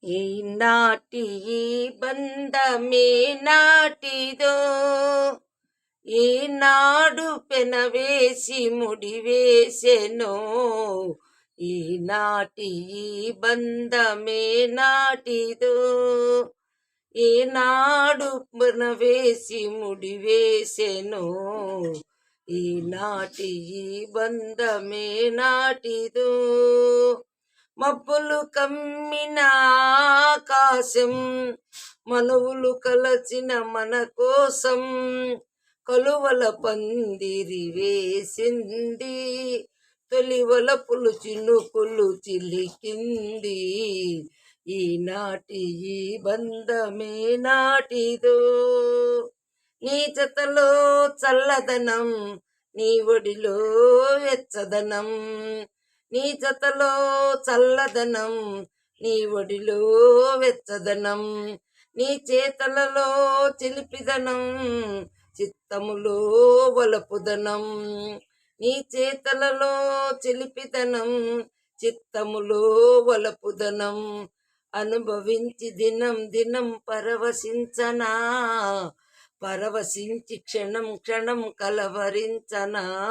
ఈనాటి ఈ బంధమే నాటిదో, ఈనాడు పెనవేసి ముడివేసెనో. ఈనాటి ఈ బంధమే నాటిదో, ఈనాడు పెనవేసి ముడివేసెనో. ఈనాటి ఈ బంధమే నాటిదో. మబ్బులు కమ్మిన ఆకాశం మనవులు కలచిన మన కోసం కలువల పందిరి వేసింది, తొలివలపులు చినుకులు చిలికింది. ఈనాటి ఈ బంధమే నాటిదో. నీ జతలో చల్లదనం, నీ ఒడిలో వెచ్చదనం. నీ జతలో చల్లదనం, నీ ఒడిలో వెచ్చదనం. నీ చేతలలో చిలిపిదనం, చిత్తములో వలపుదనం. నీ చేతలలో చిలిపిదనం, చిత్తములో వలపుదనం. అనుభవించి దినం దినం పరవశించనా, పరవశించి క్షణం క్షణం కలవరించనా.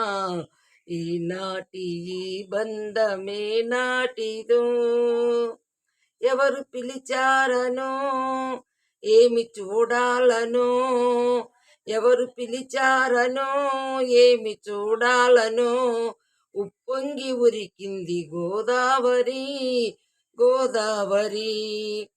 ఈనాటి ఈ బంధమే నాటిదో. ఎవరు పిలిచారనో, ఏమి చూడాలనో. ఎవరు పిలిచారనో, ఏమి చూడాలనో. ఉప్పొంగి ఉరికింది గోదావరి, గోదావరి.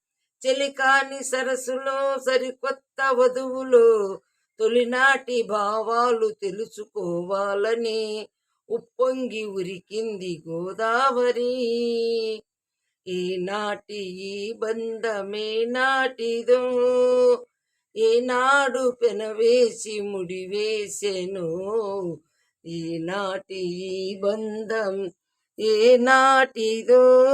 చెలికాని సరస్సులో సరికొత్త వధువులో తొలినాటి భావాలు తెలుసుకోవాలని ఉప్పొంగి ఉరికింది గోదావరి. ఈనాటి ఈ బంధమే నాటిదో, ఈనాడు పెనవేసి ముడివేసెను. ఈనాటి ఈ బంధం ఏ నాటిదో.